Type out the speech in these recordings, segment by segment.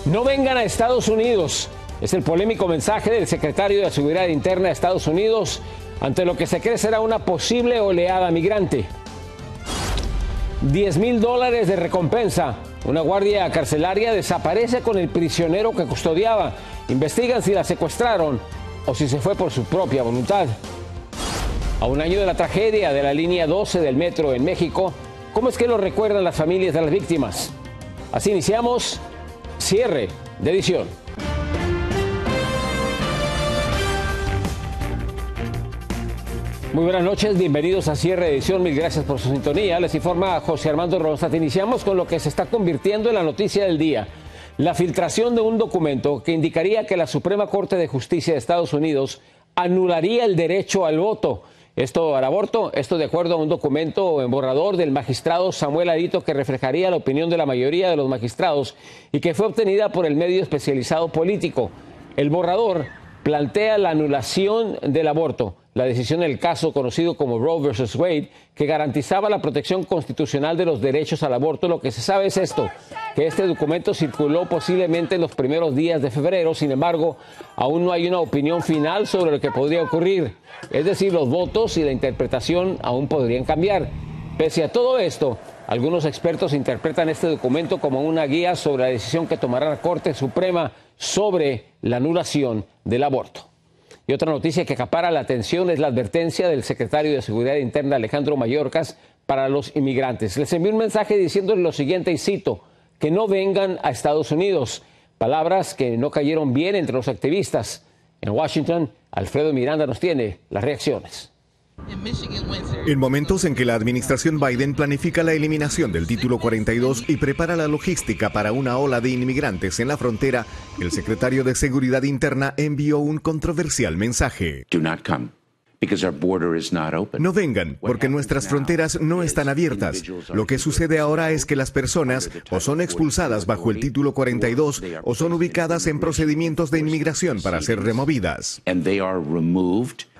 No vengan a Estados Unidos. Es el polémico mensaje del secretario de Seguridad Interna de Estados Unidos ante lo que se cree será una posible oleada migrante. $10,000 de recompensa. Una guardia carcelaria desaparece con el prisionero que custodiaba. Investigan si la secuestraron o si se fue por su propia voluntad. A un año de la tragedia de la línea 12 del metro en México, ¿cómo es que lo recuerdan las familias de las víctimas? Así iniciamos cierre de edición. Muy buenas noches, bienvenidos a Cierre de Edición, mil gracias por su sintonía. Les informa José Armando Ronzat. Iniciamos con lo que se está convirtiendo en la noticia del día. La filtración de un documento que indicaría que la Suprema Corte de Justicia de Estados Unidos anularía el derecho al voto. Esto al aborto, esto de acuerdo a un documento en borrador del magistrado Samuel Alito que reflejaría la opinión de la mayoría de los magistrados y que fue obtenida por el medio especializado Político. El borrador plantea la anulación del aborto, la decisión del caso conocido como Roe versus Wade, que garantizaba la protección constitucional de los derechos al aborto. Lo que se sabe es esto, que este documento circuló posiblemente en los primeros días de febrero. Sin embargo, aún no hay una opinión final sobre lo que podría ocurrir. Es decir, los votos y la interpretación aún podrían cambiar. Pese a todo esto, algunos expertos interpretan este documento como una guía sobre la decisión que tomará la Corte Suprema sobre la anulación del aborto. Y otra noticia que acapara la atención es la advertencia del secretario de Seguridad Interna, Alejandro Mayorkas, para los inmigrantes. Les envió un mensaje diciéndoles lo siguiente, y cito, que no vengan a Estados Unidos. Palabras que no cayeron bien entre los activistas. En Washington, Alfredo Miranda nos tiene las reacciones. En momentos en que la administración Biden planifica la eliminación del Título 42 y prepara la logística para una ola de inmigrantes en la frontera, el secretario de Seguridad Interna envió un controversial mensaje. No vengan, porque nuestras fronteras no están abiertas. Lo que sucede ahora es que las personas o son expulsadas bajo el Título 42 o son ubicadas en procedimientos de inmigración para ser removidas.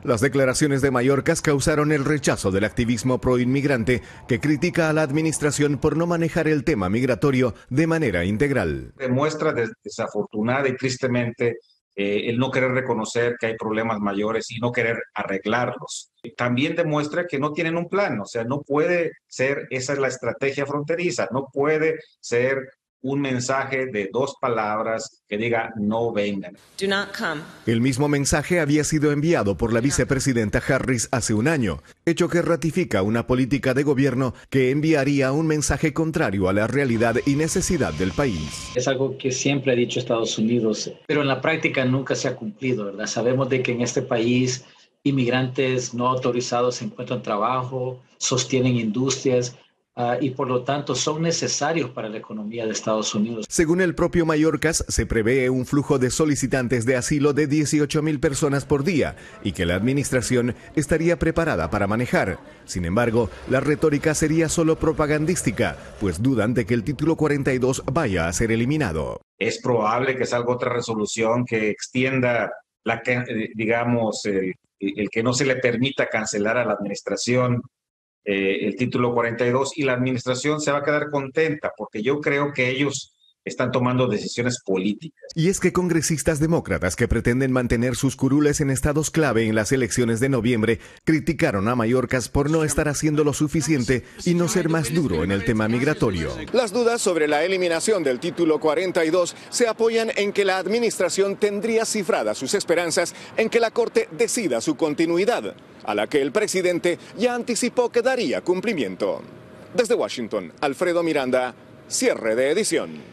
Las declaraciones de Mayorkas causaron el rechazo del activismo proinmigrante que critica a la administración por no manejar el tema migratorio de manera integral. Demuestra desafortunada y tristemente el no querer reconocer que hay problemas mayores y no querer arreglarlos. También demuestra que no tienen un plan, o sea, no puede ser, esa es la estrategia fronteriza, no puede ser un mensaje de dos palabras que diga no vengan. Do not come. El mismo mensaje había sido enviado por la vicepresidenta Harris hace un año, hecho que ratifica una política de gobierno que enviaría un mensaje contrario a la realidad y necesidad del país. Es algo que siempre ha dicho Estados Unidos, pero en la práctica nunca se ha cumplido, ¿verdad? Sabemos de que en este país inmigrantes no autorizados encuentran trabajo, sostienen industrias, y por lo tanto son necesarios para la economía de Estados Unidos. Según el propio Mayorkas, se prevé un flujo de solicitantes de asilo de 18,000 personas por día y que la administración estaría preparada para manejar. Sin embargo, la retórica sería solo propagandística, pues dudan de que el Título 42 vaya a ser eliminado. Es probable que salga otra resolución que extienda, el que no se le permita cancelar a la administración el Título 42 y la administración se va a quedar contenta porque yo creo que ellos están tomando decisiones políticas. Y es que congresistas demócratas que pretenden mantener sus curules en estados clave en las elecciones de noviembre criticaron a Mayorkas por no estar haciendo lo suficiente y no ser más duro en el tema migratorio. Las dudas sobre la eliminación del Título 42 se apoyan en que la administración tendría cifradas sus esperanzas en que la Corte decida su continuidad, a la que el presidente ya anticipó que daría cumplimiento. Desde Washington, Alfredo Miranda, cierre de edición.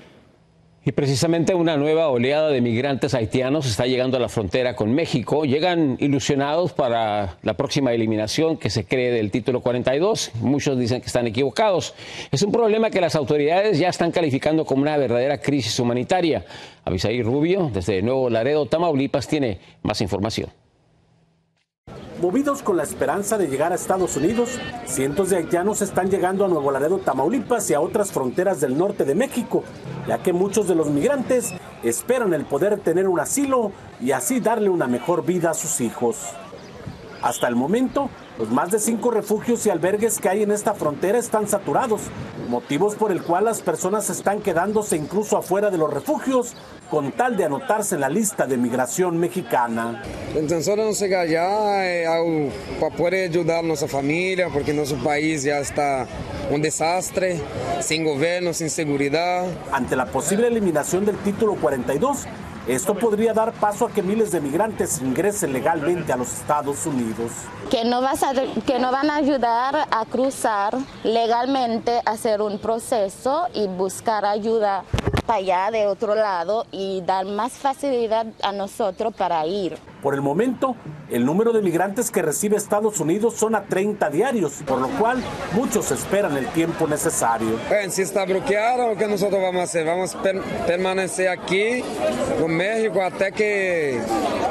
Y precisamente una nueva oleada de migrantes haitianos está llegando a la frontera con México. Llegan ilusionados para la próxima eliminación que se cree del Título 42. Muchos dicen que están equivocados. Es un problema que las autoridades ya están calificando como una verdadera crisis humanitaria. Abisaí Rubio, desde Nuevo Laredo, Tamaulipas, tiene más información. Movidos con la esperanza de llegar a Estados Unidos, cientos de haitianos están llegando a Nuevo Laredo, Tamaulipas y a otras fronteras del norte de México, ya que muchos de los migrantes esperan el poder tener un asilo y así darle una mejor vida a sus hijos. Hasta el momento, los más de 5 refugios y albergues que hay en esta frontera están saturados. motivos por el cual las personas están quedándose incluso afuera de los refugios con tal de anotarse en la lista de migración mexicana. A intenção de não chegar allá é algo para poder ayudar a nossa família, porque nosso país já está desastre, sin gobierno, sin seguridad. Ante la posible eliminación del título 42, esto podría dar paso a que miles de migrantes ingresen legalmente a los Estados Unidos. Que no van a ayudar a cruzar legalmente, hacer un proceso y buscar ayuda para allá de otro lado y dar más facilidad a nosotros para ir. Por el momento, el número de migrantes que recibe Estados Unidos son a 30 diarios, por lo cual muchos esperan el tiempo necesario. Si está bloqueado, ¿qué nosotros vamos a hacer? Vamos a permanecer aquí en México hasta que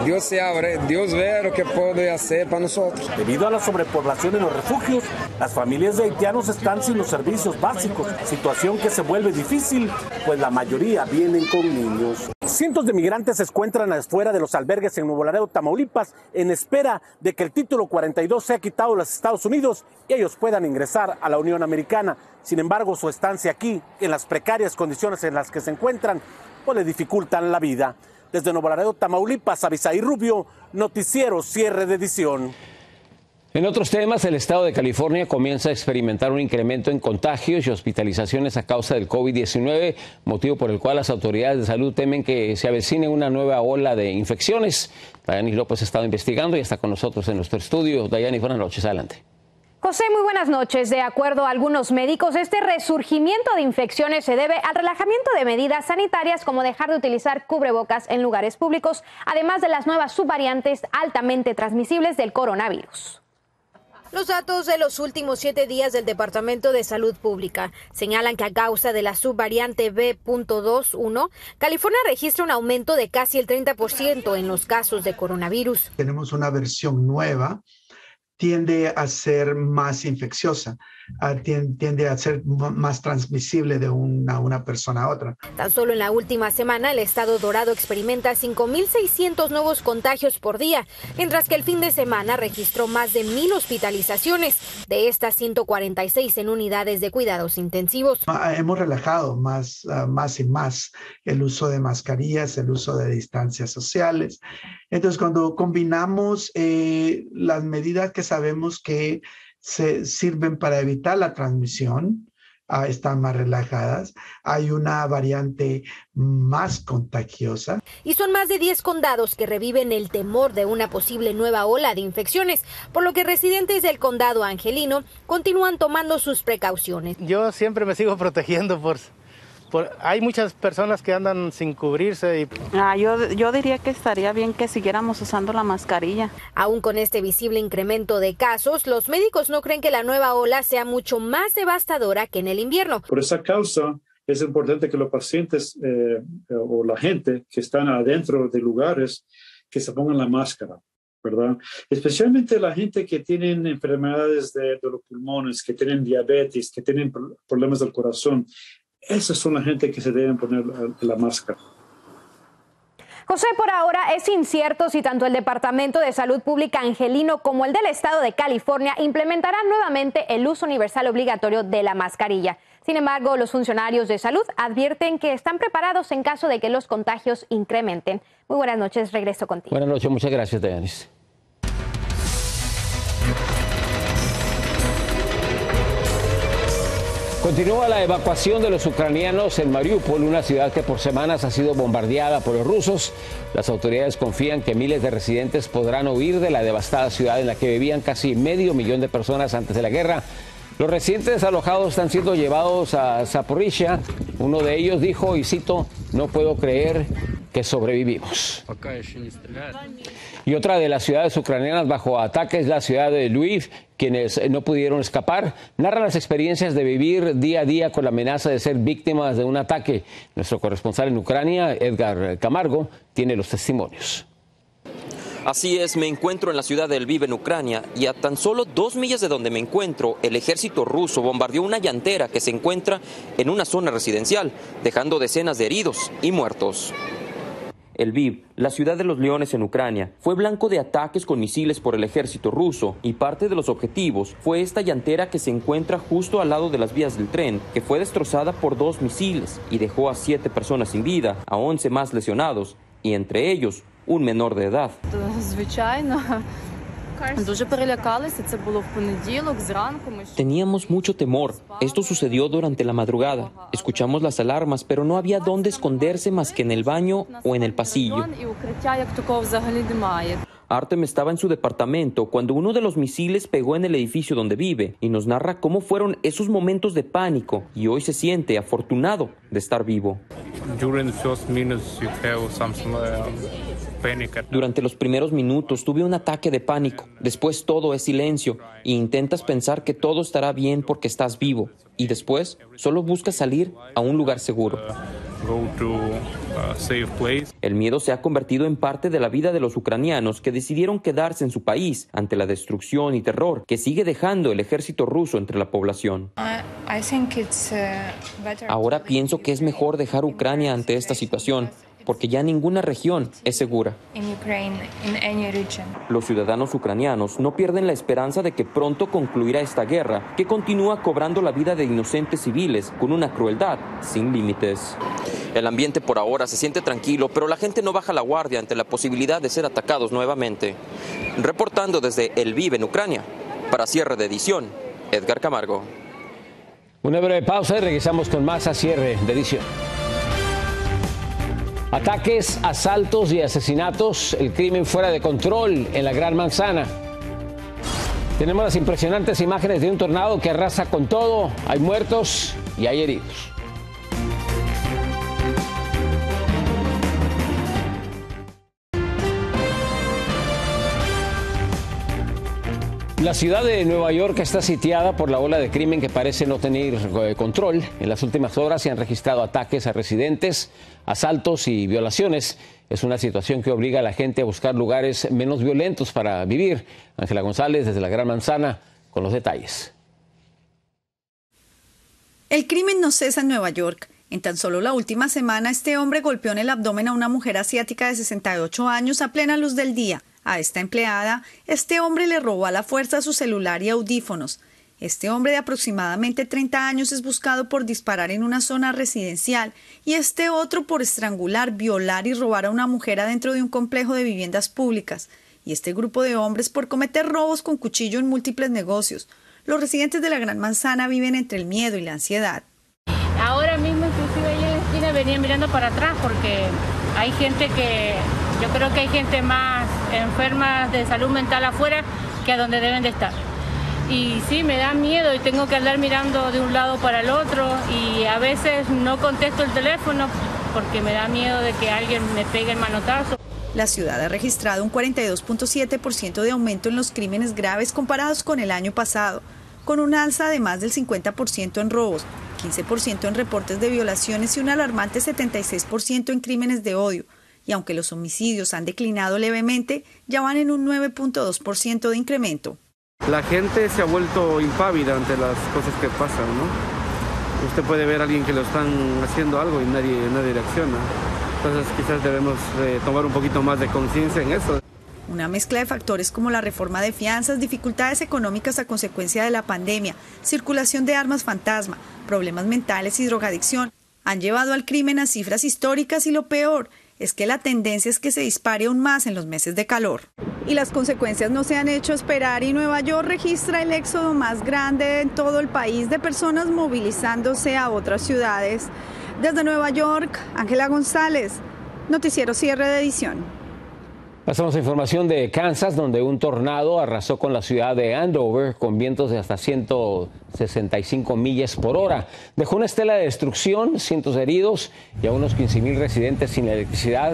Dios se abre, Dios vea lo que puede hacer para nosotros. Debido a la sobrepoblación en los refugios, las familias de haitianos están sin los servicios básicos, situación que se vuelve difícil, pues la mayoría vienen con niños. Cientos de migrantes se encuentran afuera de los albergues en Nuevo Laredo, Tamaulipas, en espera de que el título 42 sea quitado de los Estados Unidos y ellos puedan ingresar a la Unión Americana. Sin embargo, su estancia aquí, en las precarias condiciones en las que se encuentran, pues le dificultan la vida. Desde Nuevo Laredo, Tamaulipas, Abisaí Rubio, Noticiero Cierre de Edición. En otros temas, el estado de California comienza a experimentar un incremento en contagios y hospitalizaciones a causa del COVID-19, motivo por el cual las autoridades de salud temen que se avecine una nueva ola de infecciones. Dayani López ha estado investigando y está con nosotros en nuestro estudio. Dayani, buenas noches, adelante. José, muy buenas noches. De acuerdo a algunos médicos, este resurgimiento de infecciones se debe al relajamiento de medidas sanitarias como dejar de utilizar cubrebocas en lugares públicos, además de las nuevas subvariantes altamente transmisibles del coronavirus. Los datos de los últimos 7 días del Departamento de Salud Pública señalan que a causa de la subvariante B.21, California registra un aumento de casi el 30% en los casos de coronavirus. Tenemos una versión nueva, tiende a ser más infecciosa, tiende a ser más transmisible de una persona a otra. Tan solo en la última semana, el estado Dorado experimenta 5,600 nuevos contagios por día, mientras que el fin de semana registró más de 1,000 hospitalizaciones, de estas 146 en unidades de cuidados intensivos. Hemos relajado más y más el uso de mascarillas, el uso de distancias sociales. Entonces, cuando combinamos las medidas que sabemos que se sirven para evitar la transmisión, están más relajadas, hay una variante más contagiosa. Y son más de 10 condados que reviven el temor de una posible nueva ola de infecciones, por lo que residentes del condado angelino continúan tomando sus precauciones. Yo siempre me sigo protegiendo hay muchas personas que andan sin cubrirse. Yo diría que estaría bien que siguiéramos usando la mascarilla. Aún con este visible incremento de casos, los médicos no creen que la nueva ola sea mucho más devastadora que en el invierno. Por esa causa es importante que los pacientes o la gente que están adentro de lugares que se pongan la máscara, ¿verdad? Especialmente la gente que tienen enfermedades de los pulmones, que tienen diabetes, que tienen problemas del corazón. Esas son la gente que se deben poner la máscara. José, por ahora es incierto si tanto el Departamento de Salud Pública angelino como el del Estado de California implementarán nuevamente el uso universal obligatorio de la mascarilla. Sin embargo, los funcionarios de salud advierten que están preparados en caso de que los contagios incrementen. Muy buenas noches, regreso contigo. Buenas noches, muchas gracias, Dayanis. Continúa la evacuación de los ucranianos en Mariupol, una ciudad que por semanas ha sido bombardeada por los rusos. Las autoridades confían que miles de residentes podrán huir de la devastada ciudad en la que vivían casi 500,000 de personas antes de la guerra. Los residentes desalojados están siendo llevados a Zaporizhia. Uno de ellos dijo, y cito, "No puedo creer que sobrevivimos". Y otra de las ciudades ucranianas bajo ataque es la ciudad de Lviv. Quienes no pudieron escapar narran las experiencias de vivir día a día con la amenaza de ser víctimas de un ataque. Nuestro corresponsal en Ucrania, Edgar Camargo, tiene los testimonios. Así es, me encuentro en la ciudad de Lviv, en Ucrania, y a tan solo 2 millas de donde me encuentro, el ejército ruso bombardeó una llantera que se encuentra en una zona residencial, dejando decenas de heridos y muertos. Lviv, la ciudad de los leones en Ucrania, fue blanco de ataques con misiles por el ejército ruso y parte de los objetivos fue esta llantera que se encuentra justo al lado de las vías del tren, que fue destrozada por 2 misiles y dejó a 7 personas sin vida, a 11 más lesionados y entre ellos un menor de edad. Teníamos mucho temor. Esto sucedió durante la madrugada. Escuchamos las alarmas, pero no había dónde esconderse más que en el baño o en el pasillo. Artem estaba en su departamento cuando uno de los misiles pegó en el edificio donde vive y nos narra cómo fueron esos momentos de pánico y hoy se siente afortunado de estar vivo. Durante los primeros minutos tuve un ataque de pánico. Después todo es silencio e intentas pensar que todo estará bien porque estás vivo. Y después solo buscas salir a un lugar seguro. El miedo se ha convertido en parte de la vida de los ucranianos que decidieron quedarse en su país ante la destrucción y terror que sigue dejando el ejército ruso entre la población. Ahora pienso que es mejor dejar Ucrania ante esta situación, porque ya ninguna región es segura. Los ciudadanos ucranianos no pierden la esperanza de que pronto concluirá esta guerra, que continúa cobrando la vida de inocentes civiles con una crueldad sin límites. El ambiente por ahora se siente tranquilo, pero la gente no baja la guardia ante la posibilidad de ser atacados nuevamente. Reportando desde Lviv, en Ucrania, para Cierre de Edición, Edgar Camargo. Una breve pausa y regresamos con más a Cierre de Edición. Ataques, asaltos y asesinatos, el crimen fuera de control en la Gran Manzana. Tenemos las impresionantes imágenes de un tornado que arrasa con todo, hay muertos y hay heridos. La ciudad de Nueva York está sitiada por la ola de crimen que parece no tener control. En las últimas horas se han registrado ataques a residentes, asaltos y violaciones. Es una situación que obliga a la gente a buscar lugares menos violentos para vivir. Ángela González, desde la Gran Manzana, con los detalles. El crimen no cesa en Nueva York. En tan solo la última semana, este hombre golpeó en el abdomen a una mujer asiática de 68 años a plena luz del día. A esta empleada, este hombre le robó a la fuerza su celular y audífonos. Este hombre de aproximadamente 30 años es buscado por disparar en una zona residencial y este otro por estrangular, violar y robar a una mujer adentro de un complejo de viviendas públicas. Y este grupo de hombres por cometer robos con cuchillo en múltiples negocios. Los residentes de la Gran Manzana viven entre el miedo y la ansiedad. Ahora mismo, inclusive allá en la esquina venía mirando para atrás porque hay gente que... Yo creo que hay gente más enferma de salud mental afuera que a donde deben de estar. Y sí, me da miedo y tengo que andar mirando de un lado para el otro y a veces no contesto el teléfono porque me da miedo de que alguien me pegue el manotazo. La ciudad ha registrado un 42.7% de aumento en los crímenes graves comparados con el año pasado, con un alza de más del 50% en robos, 15% en reportes de violaciones y un alarmante 76% en crímenes de odio. Y aunque los homicidios han declinado levemente, ya van en un 9.2% de incremento. La gente se ha vuelto impávida ante las cosas que pasan, ¿no? Usted puede ver a alguien que lo están haciendo algo y nadie reacciona. Entonces quizás debemos tomar un poquito más de conciencia en eso. Una mezcla de factores como la reforma de fianzas, dificultades económicas a consecuencia de la pandemia, circulación de armas fantasma, problemas mentales y drogadicción han llevado al crimen a cifras históricas y lo peor es que la tendencia es que se dispare aún más en los meses de calor. Y las consecuencias no se han hecho esperar y Nueva York registra el éxodo más grande en todo el país de personas movilizándose a otras ciudades. Desde Nueva York, Ángela González, Noticiero Cierre de Edición. Pasamos a información de Kansas, donde un tornado arrasó con la ciudad de Andover con vientos de hasta 165 millas por hora. Dejó una estela de destrucción, cientos de heridos y a unos 15,000 residentes sin electricidad.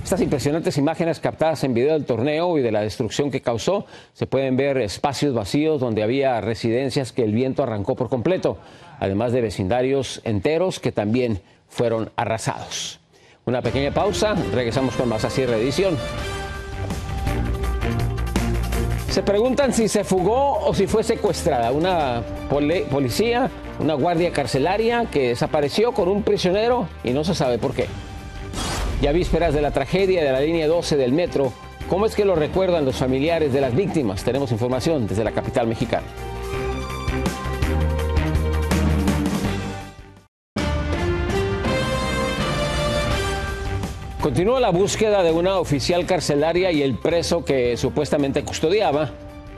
Estas impresionantes imágenes captadas en video del torneo y de la destrucción que causó, se pueden ver espacios vacíos donde había residencias que el viento arrancó por completo, además de vecindarios enteros que también fueron arrasados. Una pequeña pausa, regresamos con más a Cierre de Edición. Se preguntan si se fugó o si fue secuestrada. Una policía, una guardia carcelaria que desapareció con un prisionero y no se sabe por qué. Y a vísperas de la tragedia de la línea 12 del metro, ¿cómo es que lo recuerdan los familiares de las víctimas? Tenemos información desde la capital mexicana. Continúa la búsqueda de una oficial carcelaria y el preso que supuestamente custodiaba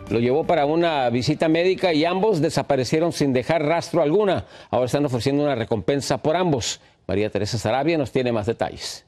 lo llevó para una visita médica y ambos desaparecieron sin dejar rastro alguna. Ahora están ofreciendo una recompensa por ambos. María Teresa Sarabia nos tiene más detalles.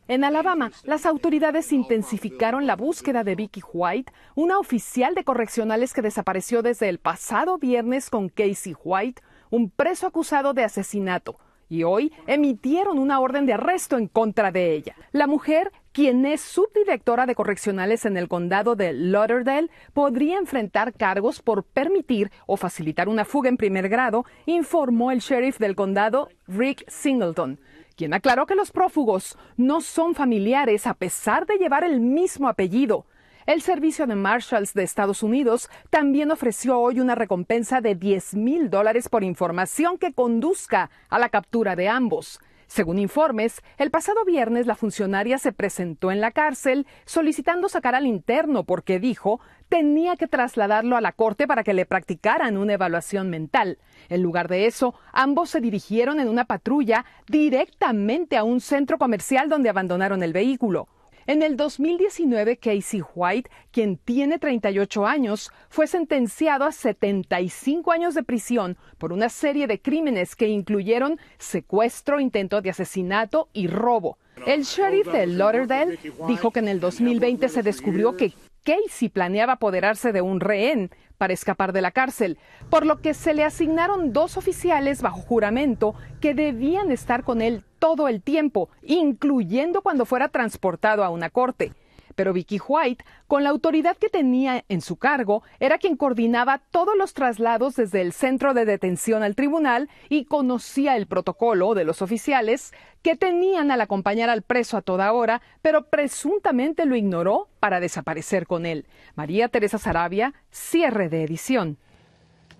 En Alabama, las autoridades intensificaron la búsqueda de Vicky White, una oficial de correccionales que desapareció desde el pasado viernes con Casey White, un preso acusado de asesinato. Y hoy emitieron una orden de arresto en contra de ella. La mujer, quien es subdirectora de correccionales en el condado de Lauderdale, podría enfrentar cargos por permitir o facilitar una fuga en primer grado, informó el sheriff del condado, Rick Singleton, quien aclaró que los prófugos no son familiares a pesar de llevar el mismo apellido. El Servicio de Marshals de Estados Unidos también ofreció hoy una recompensa de $10,000 por información que conduzca a la captura de ambos. Según informes, el pasado viernes la funcionaria se presentó en la cárcel solicitando sacar al interno porque dijo tenía que trasladarlo a la corte para que le practicaran una evaluación mental. En lugar de eso, ambos se dirigieron en una patrulla directamente a un centro comercial donde abandonaron el vehículo. En el 2019, Casey White, quien tiene 38 años, fue sentenciado a 75 años de prisión por una serie de crímenes que incluyeron secuestro, intento de asesinato y robo. El sheriff de Lauderdale dijo que en el 2020 se descubrió que Casey planeaba apoderarse de un rehén para escapar de la cárcel, por lo que se le asignaron 2 oficiales bajo juramento que debían estar con él todo el tiempo, incluyendo cuando fuera transportado a una corte. Pero Vicky White, con la autoridad que tenía en su cargo, era quien coordinaba todos los traslados desde el centro de detención al tribunal y conocía el protocolo de los oficiales que tenían al acompañar al preso a toda hora, pero presuntamente lo ignoró para desaparecer con él. María Teresa Sarabia, cierre de edición.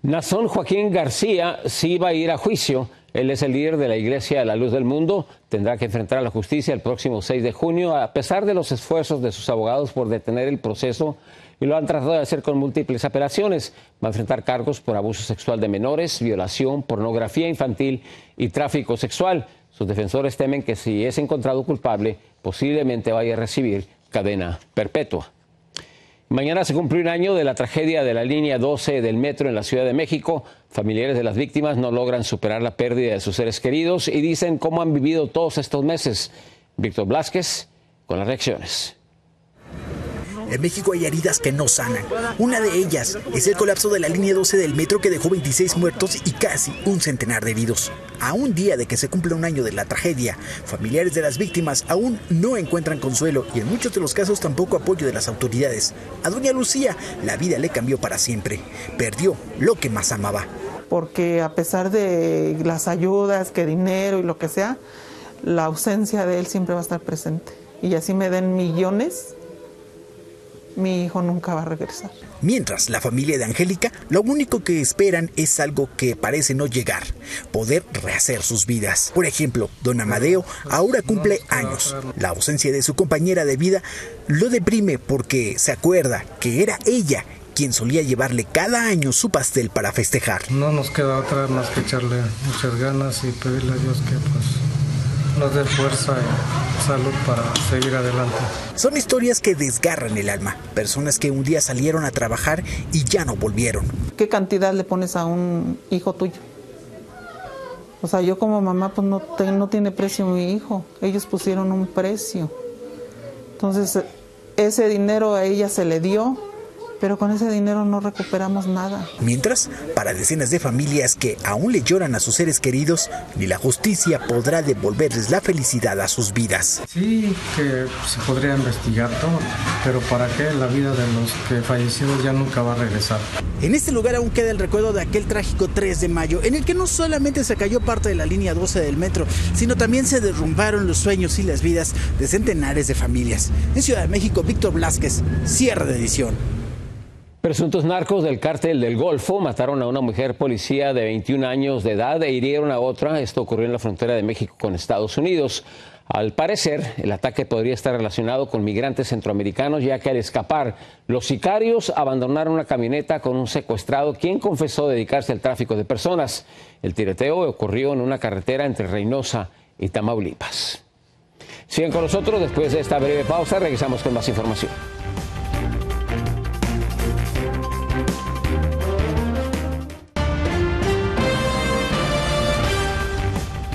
Nazón Joaquín García sí va a ir a juicio. Él es el líder de la Iglesia de la Luz del Mundo. Tendrá que enfrentar a la justicia el próximo 6 de junio, a pesar de los esfuerzos de sus abogados por detener el proceso, y lo han tratado de hacer con múltiples apelaciones. Va a enfrentar cargos por abuso sexual de menores, violación, pornografía infantil y tráfico sexual. Sus defensores temen que si es encontrado culpable, posiblemente vaya a recibir cadena perpetua. Mañana se cumple un año de la tragedia de la línea 12 del metro en la Ciudad de México. Familiares de las víctimas no logran superar la pérdida de sus seres queridos y dicen cómo han vivido todos estos meses. Víctor Blázquez con las reacciones. En México hay heridas que no sanan. Una de ellas es el colapso de la línea 12 del metro que dejó 26 muertos y casi un centenar de heridos. A un día de que se cumple un año de la tragedia, familiares de las víctimas aún no encuentran consuelo y en muchos de los casos tampoco apoyo de las autoridades. A doña Lucía la vida le cambió para siempre. Perdió lo que más amaba. Porque a pesar de las ayudas, que dinero y lo que sea, la ausencia de él siempre va a estar presente. Y así me den millones, mi hijo nunca va a regresar. Mientras, la familia de Angélica, lo único que esperan es algo que parece no llegar, poder rehacer sus vidas. Por ejemplo, don Amadeo ahora cumple años. La ausencia de su compañera de vida lo deprime porque se acuerda que era ella quien solía llevarle cada año su pastel para festejar. No nos queda otra más que echarle muchas ganas y pedirle a Dios que nos dé fuerza y salud para seguir adelante. Son historias que desgarran el alma. Personas que un día salieron a trabajar y ya no volvieron. ¿Qué cantidad le pones a un hijo tuyo? O sea, yo como mamá pues no tiene precio mi hijo. Ellos pusieron un precio. Entonces ese dinero a ella se le dio, pero con ese dinero no recuperamos nada. Mientras, para decenas de familias que aún le lloran a sus seres queridos, ni la justicia podrá devolverles la felicidad a sus vidas. Sí, que se podría investigar todo, pero ¿para qué? La vida de los que fallecidos ya nunca va a regresar. En este lugar aún queda el recuerdo de aquel trágico 3 de mayo, en el que no solamente se cayó parte de la línea 12 del metro, sino también se derrumbaron los sueños y las vidas de centenares de familias. En Ciudad de México, Víctor Blázquez, cierre de edición. Presuntos narcos del cártel del Golfo mataron a una mujer policía de 21 años de edad e hirieron a otra. Esto ocurrió en la frontera de México con Estados Unidos. Al parecer, el ataque podría estar relacionado con migrantes centroamericanos, ya que al escapar, los sicarios abandonaron una camioneta con un secuestrado, quien confesó dedicarse al tráfico de personas. El tiroteo ocurrió en una carretera entre Reynosa y Tamaulipas. Sigan con nosotros, después de esta breve pausa, regresamos con más información.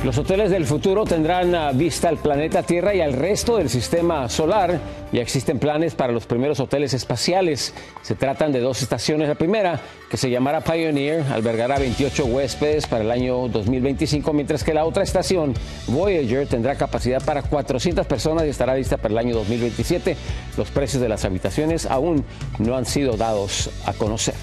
Los hoteles del futuro tendrán vista al planeta Tierra y al resto del sistema solar. Ya existen planes para los primeros hoteles espaciales. Se tratan de 2 estaciones. La primera, que se llamará Pioneer, albergará 28 huéspedes para el año 2025, mientras que la otra estación, Voyager, tendrá capacidad para 400 personas y estará lista para el año 2027. Los precios de las habitaciones aún no han sido dados a conocer.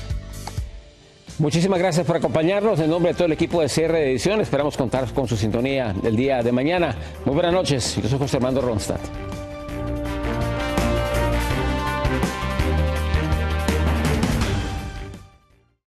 Muchísimas gracias por acompañarnos. En nombre de todo el equipo de Cierre de Edición, esperamos contar con su sintonía el día de mañana. Muy buenas noches. Yo soy José Armando Ronstadt.